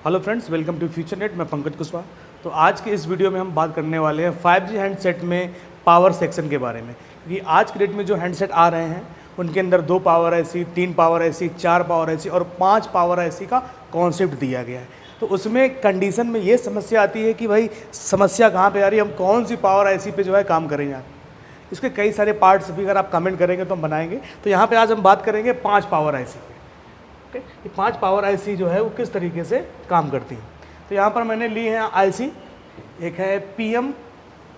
Hello friends, welcome to Future Net. मैं पंकज कुशवाहा। तो आज के इस वीडियो में हम बात करने वाले हैं 5G हैंडसेट में पावर सेक्शन के बारे में। क्योंकि आज के डेट में जो हैंडसेट आ रहे हैं उनके अंदर 2 power IC, 3 power IC, 4 power IC और 5 पावर IC का कॉन्सेप्ट दिया गया है। तो उसमें कंडीशन में ये समस्या आती है कि भाई समस्या कहाँ पे आ रही है, हम कौन सी पावर IC पे जो है काम करेंगे। इसके कई सारे पार्ट्स भी अगर आप कमेंट करेंगे तो हम बनाएंगे। तो यहाँ पे आज हम बात करेंगे 5 पावर IC पे। ये 5 पावर IC जो है वो किस तरीके से काम करती हैं। तो यहाँ पर मैंने ली है IC, एक है PM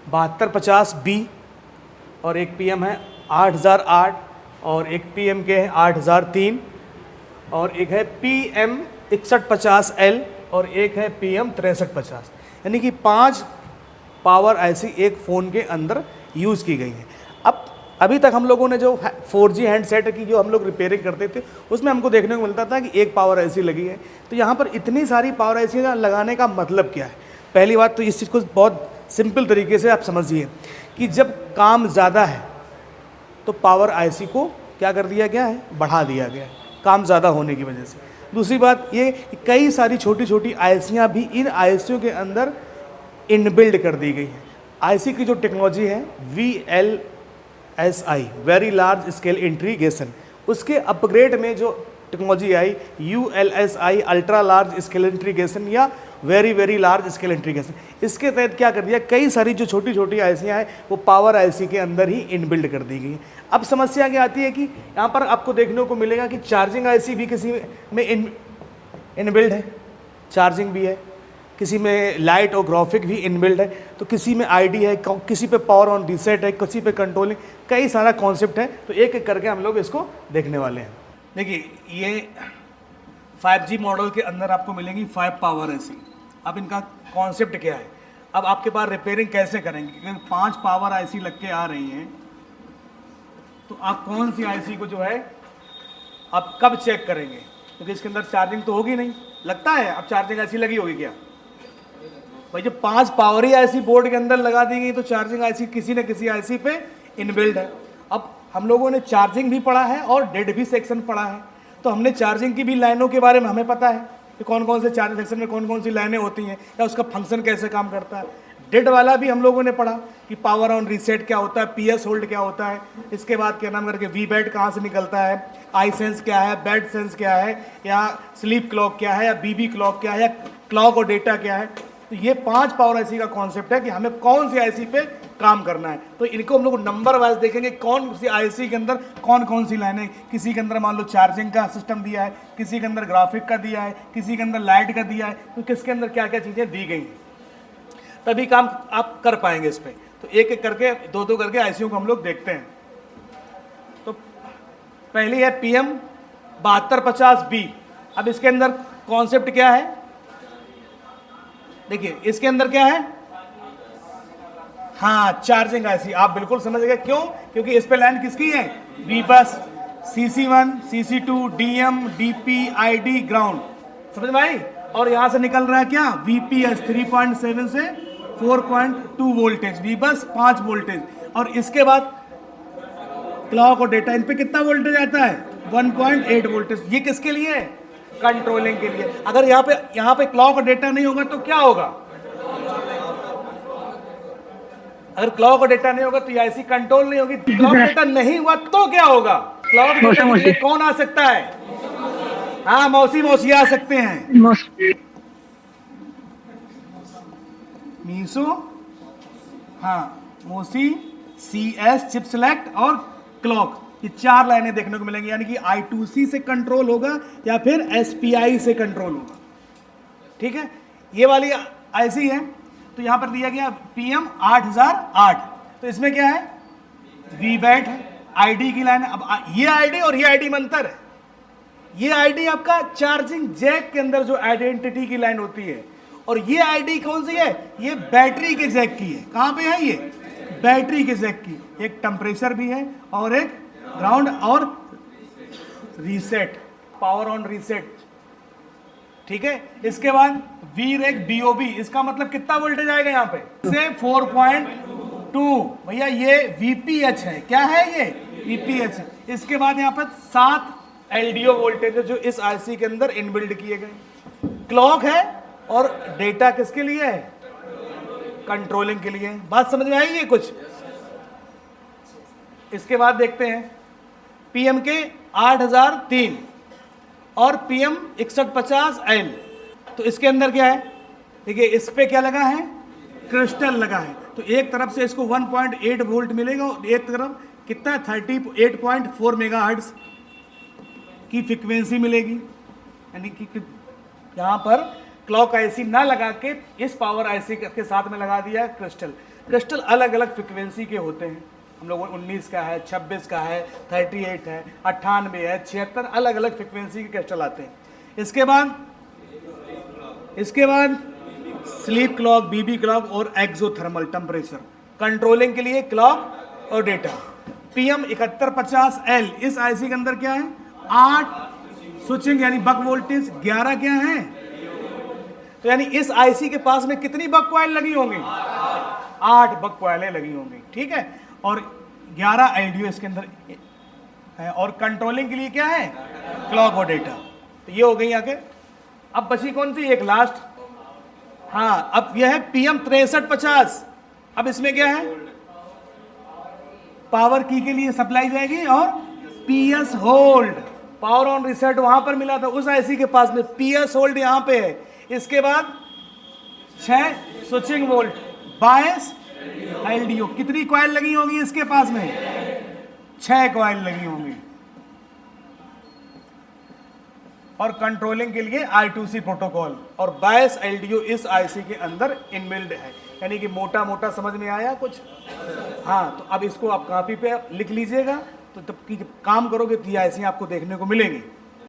7250B और एक PM है 8008 और एक PM के है 8003 और एक है PM 6150L और एक है PM 6350। यानी कि 5 पावर IC एक फ़ोन के अंदर यूज़ की गई है। अब अभी तक हम लोगों ने जो 4G हैंडसेट की जो हम लोग रिपेयरिंग करते थे उसमें हमको देखने को मिलता था कि एक पावर IC लगी है। तो यहाँ पर इतनी सारी पावर IC लगाने का मतलब क्या है? पहली बात तो इस चीज़ को बहुत सिंपल तरीके से आप समझिए कि जब काम ज़्यादा है तो पावर IC को क्या कर दिया गया है, बढ़ा दिया गया है काम ज़्यादा होने की वजह से। दूसरी बात ये कि कई सारी छोटी छोटी ICयाँ भी इन ICयों के अंदर इनबिल्ड कर दी गई है। IC की जो टेक्नोलॉजी है VLSI, very large scale integration, उसके अपग्रेड में जो टेक्नोलॉजी आई ULSI, ultra large scale integration या वेरी लार्ज स्केल इंटीग्रेशन। इसके तहत क्या कर दिया, कई सारी जो छोटी छोटी ICयाँ हैं वो पावर IC के अंदर ही इनबिल्ड कर दी गई हैं। अब समस्या क्या आती है कि यहाँ पर आपको देखने को मिलेगा कि चार्जिंग IC भी किसी में इनबिल्ड है, चार्जिंग भी है, किसी में लाइट और ग्राफिक भी इनबिल्ड है, तो किसी में ID है, किसी पे पावर ऑन रीसेट है, किसी पे कंट्रोलिंग, कई सारा कॉन्सेप्ट है। तो एक एक करके हम लोग इसको देखने वाले हैं। देखिए ये 5G मॉडल के अंदर आपको मिलेंगी 5 पावर IC। अब इनका कॉन्सेप्ट क्या है, अब आपके पास रिपेयरिंग कैसे करेंगे, क्योंकि 5 पावर IC लग के आ रही हैं तो आप कौन सी IC को जो है आप कब चेक करेंगे, क्योंकि इसके अंदर चार्जिंग तो होगी नहीं। लगता है अब चार्जिंग IC लगी होगी क्या भाई? जब 5 पावर ही IC बोर्ड के अंदर लगा दी गई तो चार्जिंग IC किसी न किसी IC पे इनबिल्ड है। अब हम लोगों ने चार्जिंग भी पढ़ा है और डेड भी सेक्शन पढ़ा है, तो हमने चार्जिंग की भी लाइनों के बारे में हमें पता है कि कौन कौन से चार्जिंग सेक्शन में कौन कौन सी लाइनें होती हैं या उसका फंक्शन कैसे काम करता है। डेड वाला भी हम लोगों ने पढ़ा कि पावर ऑन रीसेट क्या होता है, PS होल्ड क्या होता है, इसके बाद क्या नाम करके VBED कहाँ से निकलता है, आई सेंस क्या है, बेड सेंस क्या है, या स्लीप क्लॉक क्या है, या BB क्लॉक क्या है, या क्लॉक और डेटा क्या है। तो ये 5 पावर IC का कॉन्सेप्ट है कि हमें कौन सी IC पे काम करना है। तो इनको हम लोग नंबर वाइज देखेंगे, कौन सी IC के अंदर कौन कौन सी लाइनें, किसी के अंदर मान लो चार्जिंग का सिस्टम दिया है, किसी के अंदर ग्राफिक का दिया है, किसी के अंदर लाइट का दिया है, तो किसके अंदर क्या क्या चीज़ें दी गई हैं, तभी काम आप कर पाएंगे इस पर। तो एक एक करके दो करके ICयों को हम लोग देखते हैं। तो पहली है PM 7250B। अब इसके अंदर कॉन्सेप्ट क्या है, देखिए इसके अंदर क्या है, हाँ चार्जिंग IC। आप बिल्कुल समझ गए, क्यों? क्योंकि इस पे लाइन किसकी है, VBUS, CC1, CC2, DM, DP, ID, ground. समझ में आई? और यहां से निकल रहा है क्या, VPS 3.7 से 4.2 वोल्टेज, VBUS 5 वोल्टेज, और इसके बाद क्लॉक और डेटा, इन पे कितना वोल्टेज आता है, 1.8 वोल्टेज। ये किसके लिए है, कंट्रोलिंग के लिए। अगर यहाँ पे क्लॉक और डेटा नहीं होगा तो क्या होगा, अगर क्लॉक और डेटा नहीं होगा तो ये IC कंट्रोल नहीं होगी। क्लॉक डेटा नहीं हुआ तो क्या होगा, क्लॉक डेटा के लिए कौन आ सकता है, हाँ मौसी आ सकते हैं, मीसो, हाँ मौसी, CS, चिप सेलेक्ट और क्लॉक। ये 4 लाइनें देखने को मिलेंगी, यानी कि I2C से कंट्रोल होगा या फिर SPI से कंट्रोल होगा। ठीक है, ये वाली IC है। तो यहां पर दिया गया PM 8008। तो इसमें क्या है, VBED है, ID की लाइन है। अब ये ID और ये ID में अंतर है। ये ID आपका चार्जिंग जैक के अंदर जो आइडेंटिटी की लाइन होती है, और ये ID कौन सी है, ये बैटरी के जैक की है। कहां पे है, ये बैटरी के जैक की। एक टेम्परेचर भी है और एक ग्राउंड और रीसेट, पावर ऑन रीसेट। ठीक है, इसके बाद VREG BOB, इसका मतलब कितना वोल्टेज आएगा यहाँ पे से 4.2। भैया ये VPH है, क्या है ये, VPH है। इसके बाद यहाँ पर 7 LDO वोल्टेज है जो इस IC के अंदर इनबिल्ड किए गए। क्लॉक है और डेटा किसके लिए है? कंट्रोलिंग के लिए। बात समझ में आई है कुछ? इसके बाद देखते हैं पीएम के 8003 और पीएम 6150L। तो इसके अंदर क्या है? देखिए इस पे क्या लगा है? क्रिस्टल लगा है। तो एक तरफ से इसको 1.8 वोल्ट मिलेगा और एक तरफ कितना 38.4 मेगाहर्ट्ज की फ्रीक्वेंसी मिलेगी। यानी कि यहाँ पर क्लॉक आईसी ना लगा के इस पावर आईसी के साथ में लगा दिया है क्रिस्टल। क्रिस्टल अलग अलग फ्रीक्वेंसी के होते हैं। हम लोग 19 का है, 26 का है, 38 है, 98 है, 76, अलग अलग फ्रीक्वेंसी के क्रिस्टल आते हैं। इसके बाद स्लीप क्लॉक, बीबी क्लॉक और एक्सोथर्मल टेम्परेचर कंट्रोलिंग के लिए क्लॉक और डेटा। पीएम 7150L इस आईसी के अंदर क्या है? 8 स्विचिंग यानी बक वोल्टेज, 11 क्या है? तो यानी इस आईसी के पास में कितनी बक कॉइल लगी होंगी? 8 बक कॉइलें लगी होंगी, ठीक है। और 11 एलडीओ इसके अंदर है। और कंट्रोलिंग के लिए क्या है? क्लॉक और डेटा। तो ये हो गई आगे। अब बची कौन सी? एक लास्ट, हाँ, अब यह है पीएम 6350। अब इसमें क्या है? पावर की के लिए सप्लाई जाएगी और PS hold, power on reset वहां पर मिला था उस आईसी के पास में, पीएस होल्ड यहां पे है। इसके बाद 6 स्विचिंग वोल्ट, 22 एलडीओ। कितनी कॉइल लगी होगी इसके पास में? 6 कॉइल लगी होंगी। और कंट्रोलिंग के लिए I2C प्रोटोकॉल और 22 एलडीओ इस आईसी के अंदर इनबिल्ड है। यानी कि मोटा मोटा समझ में आया कुछ? हाँ, तो अब इसको आप कॉपी पे लिख लीजिएगा। तो तब की जब काम करोगे तो ये आईसी आपको देखने को मिलेंगी।